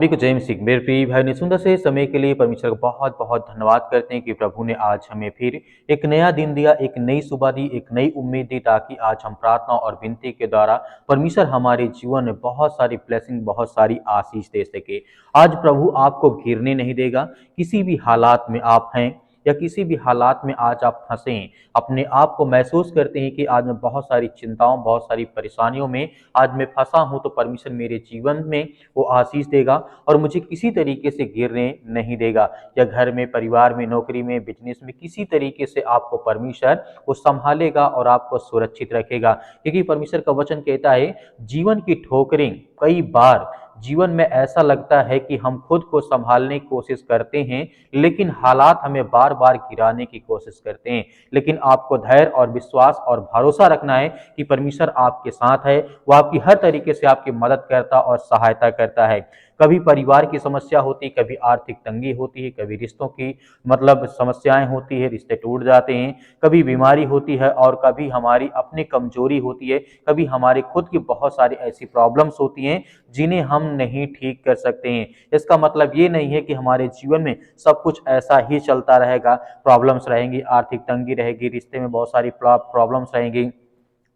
सभी को जय मसीह। मेरे प्रिय भाई ने सुंदर से समय के लिए परमेश्वर का बहुत बहुत धन्यवाद करते हैं कि प्रभु ने आज हमें फिर एक नया दिन दिया, एक नई सुबह दी, एक नई उम्मीद दी, ताकि आज हम प्रार्थना और विनती के द्वारा परमेश्वर हमारे जीवन में बहुत सारी ब्लेसिंग, बहुत सारी आशीष दे सके। आज प्रभु आपको गिरने नहीं देगा। किसी भी हालात में आप हैं या किसी भी हालात में आज आप फंसे हैं, अपने आप को महसूस करते हैं कि आज मैं बहुत सारी चिंताओं, बहुत सारी परेशानियों में आज मैं फंसा हूं, तो परमेश्वर मेरे जीवन में वो आशीष देगा और मुझे किसी तरीके से गिरने नहीं देगा। या घर में, परिवार में, नौकरी में, बिजनेस में, किसी तरीके से आपको परमेश्वर वो संभालेगा और आपको सुरक्षित रखेगा। क्योंकि परमेश्वर का वचन कहता है, जीवन की ठोकरें कई बार जीवन में ऐसा लगता है कि हम खुद को संभालने की कोशिश करते हैं, लेकिन हालात हमें बार बार गिराने की कोशिश करते हैं। लेकिन आपको धैर्य और विश्वास और भरोसा रखना है कि परमेश्वर आपके साथ है। वो आपकी हर तरीके से आपकी मदद करता और सहायता करता है। कभी परिवार की समस्या होती, कभी आर्थिक तंगी होती है, कभी रिश्तों की समस्याएं होती है, रिश्ते टूट जाते हैं, कभी बीमारी होती है और कभी हमारी अपनी कमजोरी होती है, कभी हमारी खुद की बहुत सारी ऐसी प्रॉब्लम्स होती हैं जिन्हें हम नहीं ठीक कर सकते हैं। इसका मतलब ये नहीं है कि हमारे जीवन में सब कुछ ऐसा ही चलता रहेगा। प्रॉब्लम्स रहेंगी, आर्थिक तंगी रहेगी, रिश्ते में बहुत सारी प्रॉब्लम्स रहेंगी,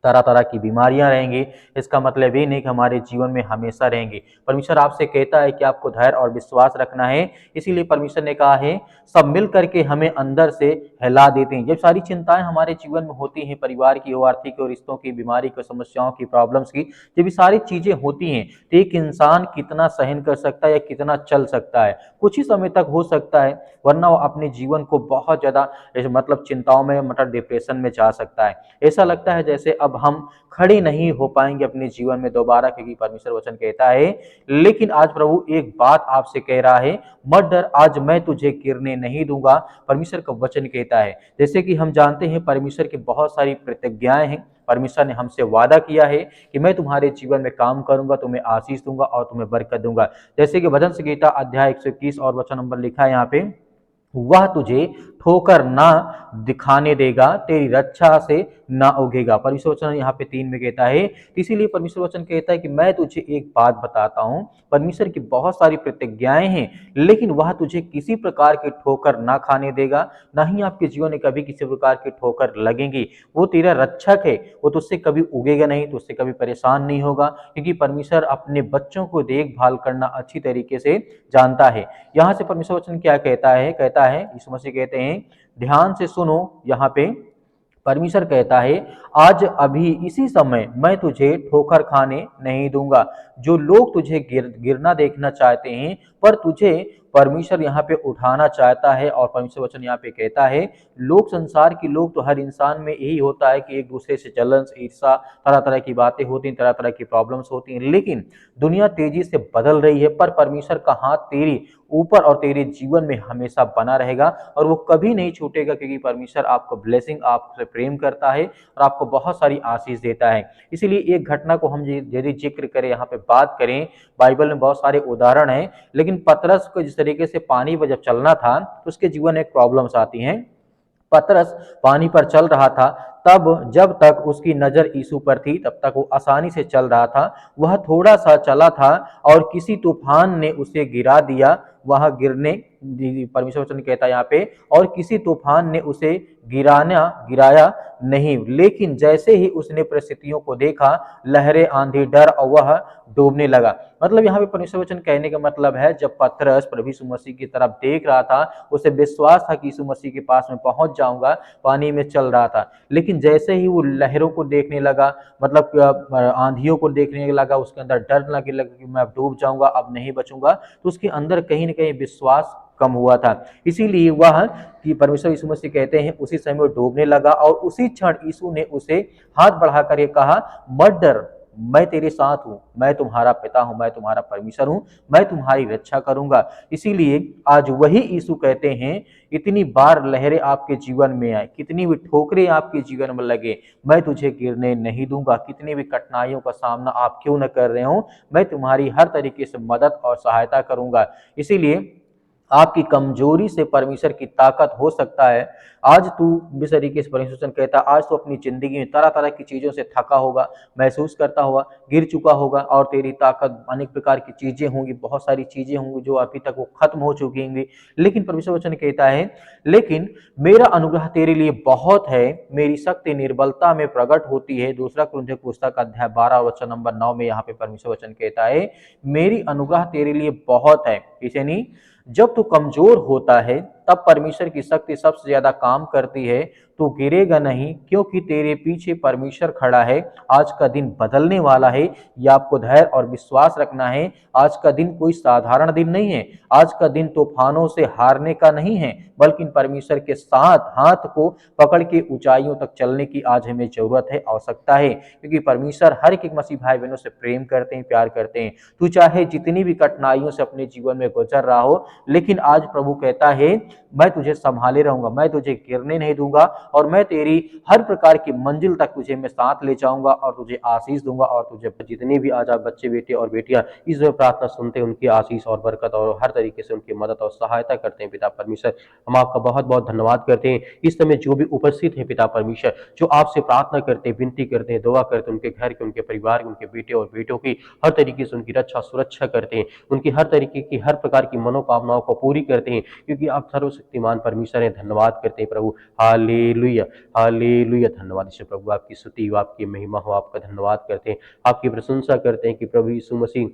तरह तरह की बीमारियां रहेंगी। इसका मतलब ये नहीं कि हमारे जीवन में हमेशा रहेंगी। परमेश्वर आपसे कहता है कि आपको धैर्य और विश्वास रखना है। इसीलिए परमेश्वर ने कहा है, सब मिल करके हमें अंदर से हिला देते हैं। जब सारी चिंताएं हमारे जीवन में होती हैं, परिवार की हो, आर्थिक हो, रिश्तों की, बीमारी की, समस्याओं की, प्रॉब्लम्स की, जब ये सारी चीजें होती हैं तो एक इंसान कितना सहन कर सकता है या कितना चल सकता है? कुछ ही समय तक हो सकता है, वरना वो अपने जीवन को बहुत ज्यादा चिंताओं में, डिप्रेशन में जा सकता है। ऐसा लगता है जैसे अब हम खड़े नहीं हो पाएंगे अपने जीवन में दोबारा, क्योंकि परमेश्वर वचन कहता है। लेकिन आज प्रभु एक बात आपसे कह रहा है, मत डर, आज मैं तुझे गिरने नहीं दूंगा। परमेश्वर का वचन कहता है, जैसे कि हम जानते हैं परमेश्वर की बहुत सारी प्रतिज्ञाएं हैं। परमेश्वर ने हमसे वादा किया है कि मैं तुम्हारे जीवन में काम करूंगा, तुम्हें आशीष दूंगा और तुम्हें बरकत दूंगा। जैसे कि भजन संहिता अध्याय 121 और वचन नंबर लिखा है यहाँ पे, वह तुझे ठोकर ना दिखाने देगा, तेरी रक्षा से ना उगेगा। परमेश्वर वचन यहाँ पे 3 में कहता है। इसीलिए परमेश्वर वचन कहता है कि मैं तुझे एक बात बताता हूं, परमेश्वर की बहुत सारी प्रतिज्ञाएं हैं, लेकिन वह तुझे किसी प्रकार की ठोकर ना खाने देगा। ना ही आपके जीवन में कभी किसी प्रकार की ठोकर लगेगी। वो तेरा रक्षक है, वो तुझसे कभी उगेगा नहीं, तुझसे कभी परेशान नहीं होगा, क्योंकि परमेश्वर अपने बच्चों को देखभाल करना अच्छी तरीके से जानता है। यहाँ से परमेश्वर वचन क्या कहता है यीशु मसीह कहते हैं, ध्यान से सुनो। यहाँ पे परमेश्वर कहता है, आज अभी इसी समय मैं तुझे ठोकर खाने नहीं दूंगा। जो लोग तुझे गिरना देखना चाहते हैं, पर तुझे परमेश्वर यहाँ पे उठाना चाहता है। और परमेश्वर वचन यहाँ पे कहता है, लोग, संसार के लोग, तो हर इंसान में यही होता है कि एक दूसरे से जलन, ईर्षा, तरह तरह की बातें होती हैं, तरह तरह की प्रॉब्लम्स होती हैं। लेकिन दुनिया तेजी से बदल रही है, पर परमेश्वर का हाथ तेरी ऊपर और तेरे जीवन में हमेशा बना रहेगा और वो कभी नहीं छूटेगा, क्योंकि परमेश्वर आपको ब्लेसिंग, आपसे प्रेम करता है और आपको बहुत सारी आशीष देता है। इसीलिए एक घटना को हम यदि जिक्र करें, यहाँ पे बात करें, बाइबल में बहुत सारे उदाहरण हैं, लेकिन पतरस को जिस तरीके से पानी पर जब चलना था तो उसके जीवन में प्रॉब्लम्स आती हैं। पतरस पानी पर चल रहा था, तब जब तक उसकी नजर यीशु पर थी तब तक वो आसानी से चल रहा था। वह थोड़ा सा चला था और किसी तूफान ने उसे गिरा दिया। वह गिरने, परमेश्वर वचन कहता है यहाँ पे, और किसी तूफान ने उसे गिराया नहीं, लेकिन जैसे ही उसने परिस्थितियों को देखा, लहरें, आंधी, डर, और वह डूबने लगा। मतलब यहाँ पे परमेश्वर वचन कहने का मतलब है, जब पतरस प्रभु यीशु मसीह की तरफ देख रहा था, उसे विश्वास था कि यीशु मसीह के पास में पहुंच जाऊंगा, पानी में चल रहा था। लेकिन जैसे ही वो लहरों को देखने लगा, आंधियों को देखने लगा, उसके अंदर डर लगने लगा कि मैं अब डूब जाऊंगा, अब नहीं बचूंगा, तो उसके अंदर कहीं ना कहीं विश्वास कम हुआ था। इसीलिए वह, कि परमेश्वर यीशु मसीह कहते हैं, उसी समय वो डूबने लगा और उसी क्षण यीशु ने उसे हाथ बढ़ाकर ये कहा, मत डर, मैं तेरे साथ हूं, मैं तुम्हारा पिता हूं, मैं तुम्हारा परमेश्वर हूं, मैं तुम्हारी रक्षा करूंगा। इसीलिए आज वही यीशु कहते हैं, इतनी बार लहरें आपके जीवन में आए, कितनी भी ठोकरें आपके जीवन में लगे, मैं तुझे गिरने नहीं दूंगा। कितनी भी कठिनाइयों का सामना आप क्यों न कर रहे हो, मैं तुम्हारी हर तरीके से मदद और सहायता करूंगा। इसीलिए आपकी कमजोरी से परमेश्वर की ताकत हो सकता है। आज तू जिस तरीके से परमेश्वर वचन कहता है, आज तू अपनी जिंदगी में तरह तरह की चीजों से थका होगा, महसूस करता होगा, गिर चुका होगा, और तेरी ताकत अनेक प्रकार की चीजें होंगी, बहुत सारी चीजें होंगी जो अभी तक वो खत्म हो चुकी होंगी। लेकिन परमेश्वर वचन कहता है, लेकिन मेरा अनुग्रह तेरे लिए बहुत है, मेरी शक्ति निर्बलता में प्रकट होती है। दूसरा कुरिन्थियों की पुस्तक अध्याय 12 वचन नंबर 9 में यहाँ पे परमेश्वर वचन कहता है, मेरी अनुग्रह तेरे लिए बहुत है। इसे नहीं, जब तू कमजोर होता है तब परमेश्वर की शक्ति सबसे ज्यादा काम करती है। तू गिरेगा नहीं, क्योंकि तेरे पीछे परमेश्वर खड़ा है। आज का दिन बदलने वाला है, यह आपको धैर्य और विश्वास रखना है। आज का दिन कोई साधारण दिन नहीं है। आज का दिन तूफानों से हारने का नहीं है, बल्कि परमेश्वर के साथ हाथ को पकड़ के ऊंचाइयों तक चलने की आज हमें जरूरत है, आवश्यकता है। क्योंकि परमेश्वर हर एक मसीह भाई बहनों से प्रेम करते हैं, प्यार करते हैं। तू चाहे जितनी भी कठिनाइयों से अपने जीवन में गुजर रहा हो, लेकिन आज प्रभु कहता है, मैं तुझे संभाले रहूंगा, मैं तुझे गिरने नहीं दूंगा, और मैं तेरी हर प्रकार की मंजिल तक तुझे मैं साथ ले जाऊंगा, और तुझे आशीष दूंगा। और तुझे जितने भी आज आप बच्चे बेटे और बेटियां इस प्रार्थना सुनते हैं, उनकी आशीष और बरकत और हर तरीके से उनकी मदद और सहायता करते हैं पिता परमेश्वर। हम आपका बहुत बहुत धन्यवाद करते हैं। इस समय जो भी उपस्थित है पिता परमेश्वर, जो आपसे प्रार्थना करते हैं, विनती करते हैं, दुआ करते हैं, उनके घर के, उनके परिवार के, उनके बेटे और बेटों की हर तरीके से उनकी रक्षा सुरक्षा करते हैं, उनकी हर तरीके की हर प्रकार की मनोकामनाओं को पूरी करते हैं, क्योंकि आप सर्वशक्तिमान परमेश्वर हैं। धन्यवाद करते हैं प्रभु। Hallelujah, hallelujah. धन्यवाद ईश्वर प्रभु, आपकी स्तुति हो, आपकी महिमा हो, आपका धन्यवाद करते हैं, आपकी प्रशंसा करते हैं कि प्रभु यीशु मसीह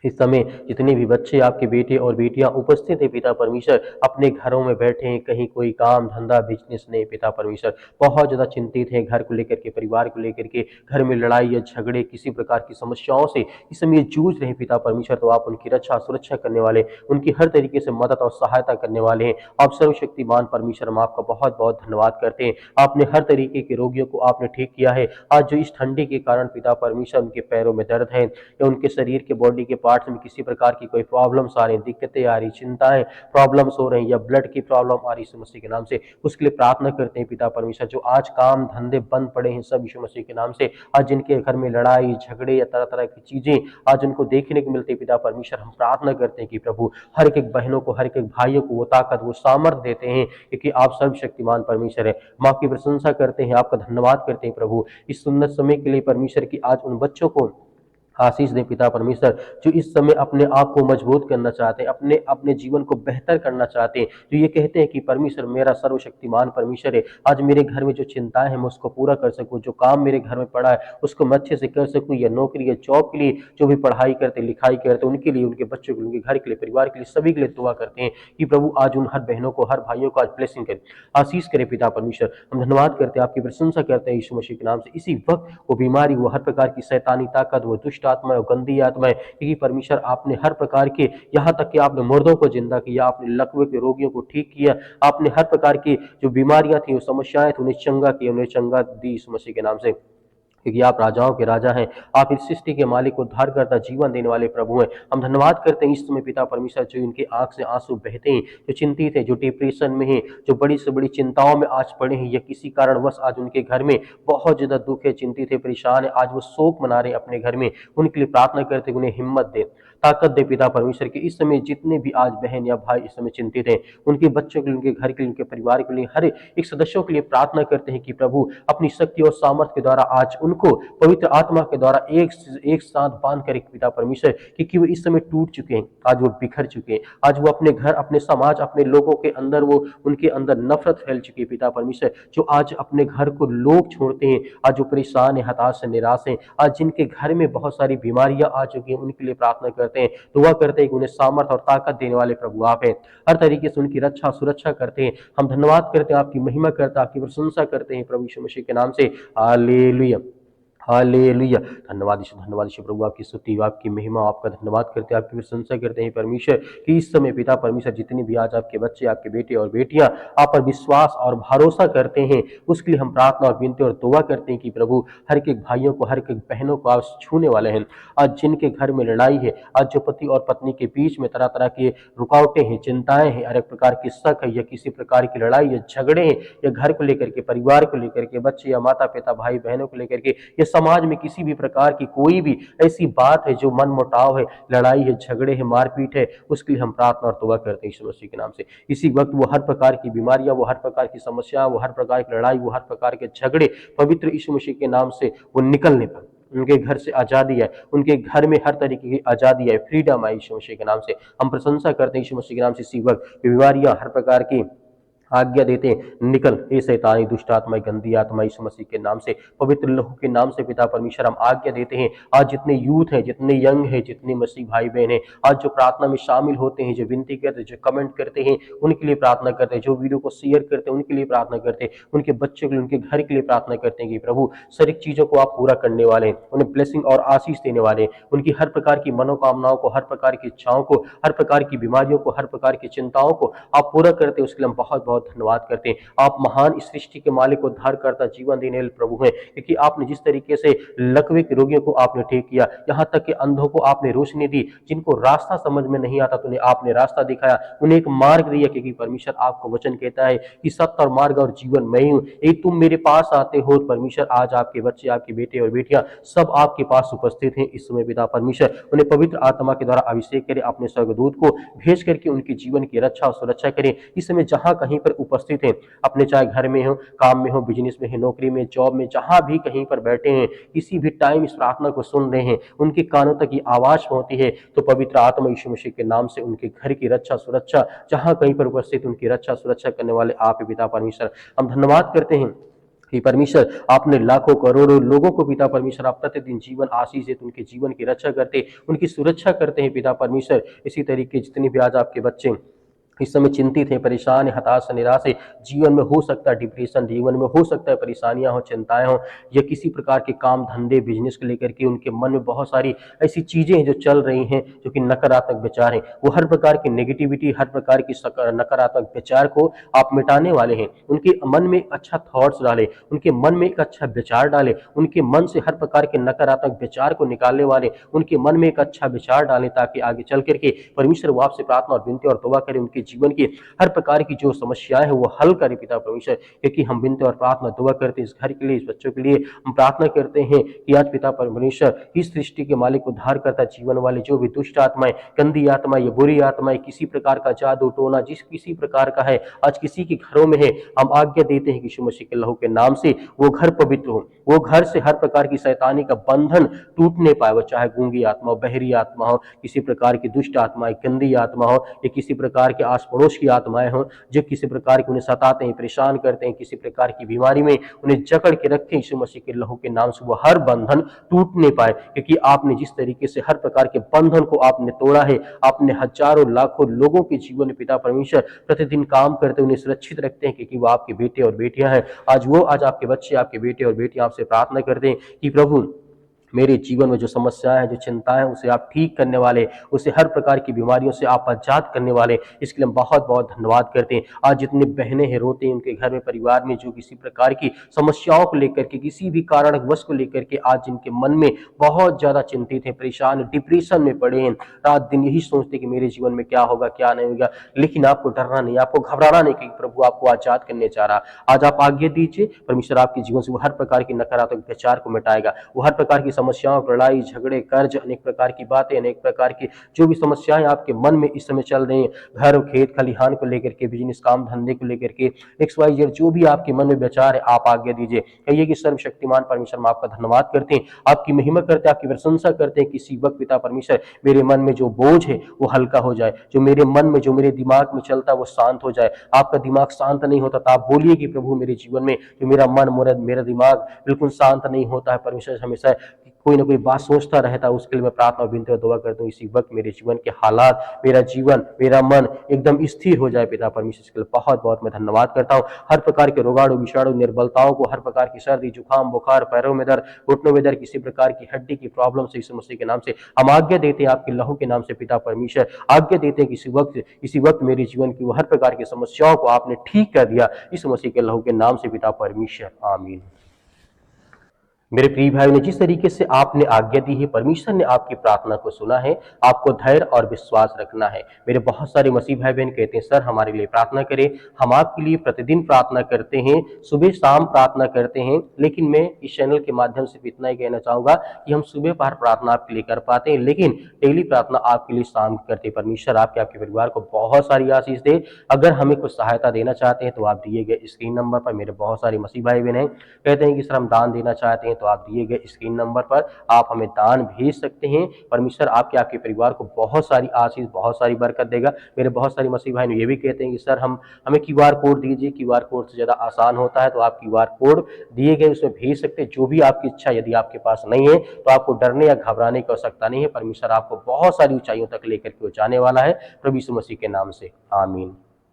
इस समय जितने भी बच्चे आपके बेटे और बेटियां उपस्थित है पिता परमेश्वर, अपने घरों में बैठे हैं, कहीं कोई काम धंधा बिजनेस नहीं पिता परमेश्वर, बहुत ज्यादा चिंतित हैं घर को लेकर के, परिवार को लेकर के, घर में लड़ाई या झगड़े किसी प्रकार की समस्याओं से इस समय जूझ रहे पिता परमेश्वर, तो आप उनकी रक्षा सुरक्षा करने वाले, उनकी हर तरीके से मदद और सहायता करने वाले हैं। आप सर्वशक्तिमान परमेश्वर, हम आपका बहुत बहुत धन्यवाद करते हैं। आपने हर तरीके के रोगियों को आपने ठीक किया है। आज जो इस ठंडी के कारण पिता परमेश्वर उनके पैरों में दर्द है, या उनके शरीर के बॉडी के पार्ट्स में किसी प्रकार की कोई प्रॉब्लम्स आ रही, दिक्कतें आ रही, चिंताएं प्रॉब्लम्स हो रही, या ब्लड की प्रॉब्लम आ रही यीशु मसीह के नाम से, उसके लिए प्रार्थना करते हैं पिता परमेश्वर। जो आज काम धंधे बंद पड़े हैं सब यीशु मसीह के नाम से, आज जिनके घर में लड़ाई झगड़े या तरह तरह की चीजें आज उनको देखने को मिलती है पिता परमेश्वर, हम प्रार्थना करते हैं कि प्रभु हर एक बहनों को, हर एक भाइयों को वो ताकत वो सामर्थ देते हैं, क्योंकि आप सर्वशक्तिमान परमेश्वर है। हम आपकी प्रशंसा करते हैं, आपका धन्यवाद करते हैं प्रभु इस सुंदर समय के लिए परमेश्वर की। आज उन बच्चों को आशीष दे पिता परमेश्वर, जो इस समय अपने आप को मजबूत करना चाहते हैं, अपने अपने जीवन को बेहतर करना चाहते हैं, जो ये कहते हैं कि परमेश्वर मेरा सर्वशक्तिमान परमेश्वर है, आज मेरे घर में जो चिंताएं हैं मैं उसको पूरा कर सकूं, जो काम मेरे घर में पड़ा है उसको मैं अच्छे से कर सकूं, या नौकरी या जॉब के लिए जो भी पढ़ाई करते लिखाई करते उनके लिए, उनके बच्चों के लिए, उनके घर के लिए, परिवार के लिए, सभी के लिए दुआ करते हैं कि प्रभु आज उन हर बहनों को, हर भाइयों को आज ब्लेसिंग करे, आशीष करे पिता परमेश्वर। हम धन्यवाद करते हैं, आपकी प्रशंसा करते हैं यीशु मसीह के नाम से। इसी वक्त वो बीमारी, वो हर प्रकार की शैतानी ताकत, वो दुष्ट आत्मा, गंदी आत्माएं, क्योंकि परमेश्वर आपने हर प्रकार के, यहाँ तक कि आपने मुर्दों को जिंदा किया, आपने लकवे के रोगियों को ठीक किया, आपने हर प्रकार की जो बीमारियां थी, वो समस्याएं थी, उन्हें चंगा किया, उन्हें चंगा दी यीशु मसीह के नाम से, क्योंकि आप राजाओं के राजा हैं, आप इस सृष्टि के मालिक, उद्धार करता, जीवन देने वाले प्रभु हैं। हम धन्यवाद करते हैं इस समय पिता परमेश्वर, जो इनके आंख से आंसू बहते हैं, जो चिंतित है, जो डिप्रेशन में है, जो बड़ी से बड़ी चिंताओं में आज पड़े हैं, या किसी कारणवश आज उनके घर में बहुत ज्यादा दुख है, चिंतित है, परेशान है, आज वो शोक मना रहे अपने घर में, उनके लिए प्रार्थना करते उन्हें हिम्मत दे, ताकत दे पिता परमेश्वर की। इस समय जितने भी आज बहन या भाई इस समय चिंतित हैं, उनके बच्चों के लिए, उनके घर के लिए, उनके परिवार के लिए, हर एक सदस्यों के लिए प्रार्थना करते हैं कि प्रभु अपनी शक्ति और सामर्थ्य के द्वारा आज उनको पवित्र आत्मा के द्वारा एक साथ बांध कर पिता परमेश्वर, क्योंकि वो इस समय टूट चुके हैं, आज वो बिखर चुके हैं, आज वो अपने घर, अपने समाज, अपने लोगों के अंदर, वो उनके अंदर नफरत फैल चुकी है पिता परमेश्वर, जो आज अपने घर को लोग छोड़ते हैं, आज वो परेशान है, हताश है, निराश है, आज जिनके घर में बहुत सारी बीमारियां आ चुकी हैं, उनके लिए प्रार्थना करते हैं, दुआ करते हैं कि उन्हें सामर्थ और ताकत देने वाले प्रभु आप हैं, हर तरीके से उनकी रक्षा सुरक्षा करते हैं। हम धन्यवाद करते हैं, आपकी महिमा करते हैं, आपकी प्रशंसा करते हैं प्रभु यीशु मसीह के नाम से। Hallelujah, hallelujah. धन्यवाद ईश्वर प्रभु, आपकी स्तुति, आपकी महिमा, आपका धन्यवाद करते हैं, आपकी प्रशंसा करते हैं परमेश्वर कि इस समय पिता परमेश्वर जितने भी आज आपके बच्चे, आपके बेटे और बेटियां आप पर विश्वास और भरोसा करते हैं, उसके लिए हम प्रार्थना और विनती और दुआ करते हैं कि प्रभु हर एक भाइयों को, हर एक बहनों को आप छूने वाले हैं। आज जिनके घर में लड़ाई है, आज जो पति और पत्नी के बीच में तरह तरह की रुकावटें हैं, चिंताएं हैं, हर एक प्रकार की शक है, या किसी प्रकार की लड़ाई या झगड़े हैं, या घर को लेकर के, परिवार को लेकर के, बच्चे या माता पिता भाई बहनों को लेकर के, ये समाज में किसी भी प्रकार की कोई भी ऐसी बात है जो मन मुटाव है, लड़ाई है, झगड़े है, मारपीट है, उसके लिए हम प्रार्थना और दुआ करते हैं यीशु मसीह के नाम से। इसी वक्त वो हर प्रकार की बीमारियां, वो हर प्रकार की समस्या, वो हर प्रकार की लड़ाई, वो हर प्रकार के झगड़े पवित्र यीशु मसीह के नाम से वो निकलने पर, उनके घर से आजादी है, उनके घर में हर तरीके की आजादी है, फ्रीडम है यीशु मसीह के नाम से। हम प्रशंसा करते हैं यीशु मसीह के नाम से। इसी वक्त बीमारियां हर प्रकार की आज्ञा देते हैं, निकल हे शैतानी दुष्ट आत्मा, गंदी आत्मा, यीशु मसीह के नाम से, पवित्र लहू के नाम से पिता परमेश्वर हम आज्ञा देते हैं। आज जितने यूथ हैं, जितने यंग हैं, जितने मसीह भाई बहन हैं, आज जो प्रार्थना में शामिल होते हैं, जो विनती करते हैं, जो कमेंट करते हैं, उनके लिए प्रार्थना करते हैं, जो वीडियो को शेयर करते हैं उनके लिए प्रार्थना करते हैं, उनके बच्चों के लिए, उनके घर के लिए प्रार्थना करते हैं कि प्रभु सारी चीजों को आप पूरा करने वाले हैं, उन्हें ब्लेसिंग और आशीष देने वाले हैं, उनकी हर प्रकार की मनोकामनाओं को, हर प्रकार की इच्छाओं को, हर प्रकार की बीमारियों को, हर प्रकार की चिंताओं को आप पूरा करते हैं। उसके लिए हम बहुत बहुत धन्यवाद करते हैं। आप महान इस सृष्टि के मालिक, उद्धारकर्ता, जीवन देने वाले प्रभु हैं, क्योंकि आपने जिस तरीके से लकवे के रोगियों को आपने ठीक किया, यहाँ तक कि अंधों को आपने रोशनी दी, जिनको रास्ता समझ में नहीं आता तो उन्हें आपने रास्ता दिखाया, उन्हें एक मार्ग दिया, क्योंकि परमेश्वर आपको वचन कहता है कि सत्य और मार्ग और जीवन मैं ही हूँ। एक तुम मेरे पास आते हो परमेश्वर, आज आपके बच्चे, आपके बेटे और बेटियां सब आपके पास उपस्थित हैं। इस समय पिता परमेश्वर उन्हें पवित्र आत्मा के द्वारा अभिषेक करें, अपने स्वर्गदूत को भेज करके उनके जीवन की रक्षा और सुरक्षा करें। इस समय जहां कहीं पर उपस्थित हैं, अपने चाहे घर में हो, काम में हो, बिजनेस में है, नौकरी में, जॉब में, जहां भी कहीं पर बैठे हैं, किसी भी टाइम इस प्रार्थना को सुन रहे हैं, उनके कानों तक ये आवाज पहुंचती है, तो पवित्र आत्मा यीशु मसीह के नाम से उनके घर की रक्षा सुरक्षा, जहां कहीं पर उपस्थित उनकी रक्षा सुरक्षा करने वाले आप पिता परमेश्वर, हम धन्यवाद करते हैं कि परमेश्वर आपने लाखों करोड़ों लोगों को पिता परमेश्वर आप प्रतिदिन जीवन आशीष देते, उनके जीवन की रक्षा करते, उनकी सुरक्षा करते हैं पिता परमेश्वर। इसी तरीके जितने भी आज आपके बच्चे इस समय चिंतित है, परेशान है, हताश, निराश है, जीवन में हो सकता है डिप्रेशन, जीवन में हो सकता है परेशानियां हो, चिंताएं हो, या किसी प्रकार के काम धंधे बिजनेस को लेकर के उनके मन में बहुत सारी ऐसी चीजें हैं जो चल रही हैं, जो कि नकारात्मक विचार हैं, वो हर प्रकार की नेगेटिविटी, हर प्रकार की नकारात्मक विचार को आप मिटाने वाले हैं। उनके मन में एक अच्छा थॉट्स डाले, उनके मन में एक अच्छा विचार डाले, उनके मन से हर प्रकार के नकारात्मक विचार को निकालने वाले, उनके मन में एक अच्छा विचार डालें, ताकि आगे चल करके परमेश्वर वो आपसे प्रार्थना और विनती और दुआ करें, उनके जीवन की हर प्रकार की जो समस्याएं हैं वो हल करे पिता परमेश्वर। क्योंकि हम विनती और प्रार्थना दुआ करते हैं इस घर के लिए, इस बच्चों के लिए हम प्रार्थना करते हैं कि आज पिता परमेश्वर इस सृष्टि के मालिक, उद्धार करता, जीवन वाले जो भी दुष्ट आत्माएं, गंदी आत्माएं, ये बुरी आत्माएं, किसी प्रकार का जादू टोना जिस किसी प्रकार का है, आज किसी के घरों में है, हम आज्ञा देते हैं कि यीशु मसीह के लहू के नाम से वो घर पवित्र हो, वो घर से हर प्रकार की शैतानी का बंधन टूटने पाए। वो चाहे गूंगी आत्मा हो, बहरी आत्मा हो, किसी प्रकार की दुष्ट आत्माएं, गंदी आत्मा हो, या किसी प्रकार के आस पड़ोस की आत्माएं हों जो किसी प्रकार की उन्हें सताते हैं, परेशान करते हैं, किसी प्रकार की बीमारी में उन्हें जकड़ के रखें, यीशु मसीह के लहू के नाम से वो हर बंधन टूटने पाए। क्योंकि आपने जिस तरीके से हर प्रकार के बंधन को आपने तोड़ा है, आपने हजारों लाखों लोगों के जीवन में पिता परमेश्वर प्रतिदिन काम करते उन्हें सुरक्षित रखते हैं, क्योंकि वो आपके बेटे और बेटियां हैं। आज आपके बच्चे, आपके बेटे और बेटियां आपसे प्रार्थना करते हैं कि प्रभु मेरे जीवन में जो समस्याएं हैं, जो चिंताएं हैं, उसे आप ठीक करने वाले, उसे हर प्रकार की बीमारियों से आप आजाद करने वाले, इसके लिए हम बहुत बहुत धन्यवाद करते हैं। आज जितने बहनें हैं रोते हैं, उनके घर में परिवार में जो किसी प्रकार की समस्याओं को लेकर के, किसी भी कारणवश को लेकर के आज जिनके मन में बहुत ज्यादा चिंतित है, परेशान, डिप्रेशन में पड़े हैं, रात दिन यही सोचते कि मेरे जीवन में क्या होगा, क्या नहीं होगा। लेकिन आपको डरना नहीं, आपको घबराना नहीं, क्योंकि प्रभु आपको आजाद करने चाह रहा। आज आप आज्ञा दीजिए, परमेश्वर आपके जीवन से वो हर प्रकार की नकारात्मक विचार को मिटाएगा, वो हर प्रकार की समस्याओं, लड़ाई झगड़े, कर्ज, अनेक प्रकार की बातें, अनेक प्रकार की जो भी समस्याएं आपके मन में इस समय चल रही हैं, घर खेत खलिहान को लेकर के, बिजनेस काम धंधे को लेकर के, XYZ जो भी आपके मन में विचार है, आप आज्ञा दीजिए। कहिए कि सर्वशक्तिमान परमेश्वर, हम आपका धन्यवाद करते हैं, आपकी महिमा करते हैं, आपकी प्रशंसा करते हैं। किसी वक्त पिता परमेश्वर मेरे मन में जो बोझ है वो हल्का हो जाए, जो मेरे मन में, जो मेरे दिमाग में चलता है वो शांत हो जाए। आपका दिमाग शांत नहीं होता तो आप बोलिए कि प्रभु मेरे जीवन में जो मेरा मन, मेरा दिमाग बिल्कुल शांत नहीं होता है, परमेश्वर हमेशा कोई ना कोई बात सोचता रहता है, उसके लिए मैं प्रार्थना विनती और दुआ करता हूँ इसी वक्त मेरे जीवन के हालात, मेरा जीवन, मेरा मन एकदम स्थिर हो जाए पिता परमेश्वर। इसके लिए बहुत बहुत मैं धन्यवाद करता हूँ। हर प्रकार के रोगाणु, विषाणु, निर्बलताओं को, हर प्रकार की सर्दी, जुकाम, बुखार, पैरों में दर्द, घुटनों में दर्द, किसी प्रकार की हड्डी की प्रॉब्लम से यीशु मसीह के नाम से हम आज्ञा देते हैं, आपके लहू के नाम से पिता परमेश्वर आज्ञा देते हैं कि इसी वक्त मेरे जीवन की वो हर प्रकार की समस्याओं को आपने ठीक कर दिया, यीशु मसीह के लहू के नाम से पिता परमेश्वर, आमीन। मेरे प्रिय भाइयों ने जिस तरीके से आपने आज्ञा दी है, परमेश्वर ने आपकी प्रार्थना को सुना है। आपको धैर्य और विश्वास रखना है। मेरे बहुत सारे मसीह भाई बहन कहते हैं, सर हमारे लिए प्रार्थना करें। हम आपके लिए प्रतिदिन प्रार्थना करते हैं, सुबह शाम प्रार्थना करते हैं, लेकिन मैं इस चैनल के माध्यम से इतना ही कहना चाहूंगा कि हम सुबह पहर प्रार्थना आपके लिए कर पाते हैं, लेकिन डेली प्रार्थना आपके लिए शाम करते हैं। परमेश्वर आपके आपके परिवार को बहुत सारी आशीष दे। अगर हमें कुछ सहायता देना चाहते हैं तो आप दिए गए स्क्रीन नंबर पर, मेरे बहुत सारे मसीह भाई बहन हैं कहते हैं कि सर हम दान देना चाहते हैं, तो आप दिए गए स्क्रीन नंबर पर आप हमें दान भेज सकते हैं। परमेश्वर आपके आपके परिवार को बहुत सारी आशीष, बहुत सारी बरकत देगा। मेरे बहुत सारे मसीह भाई ये भी कहते हैं कि सर हम हमें क्यूआर कोड दीजिए, क्यूआर कोड से ज़्यादा आसान होता है, तो आप क्यूआर कोड दिए गए उसमें भेज सकते हैं। जो भी आपकी इच्छा यदि आपके पास नहीं है तो आपको डरने या घबराने की आवश्यकता नहीं है। परमेश्वर आपको बहुत सारी ऊंचाइयों तक लेकर के जाने वाला है, प्रभु यीशु मसीह के नाम से, आमीन।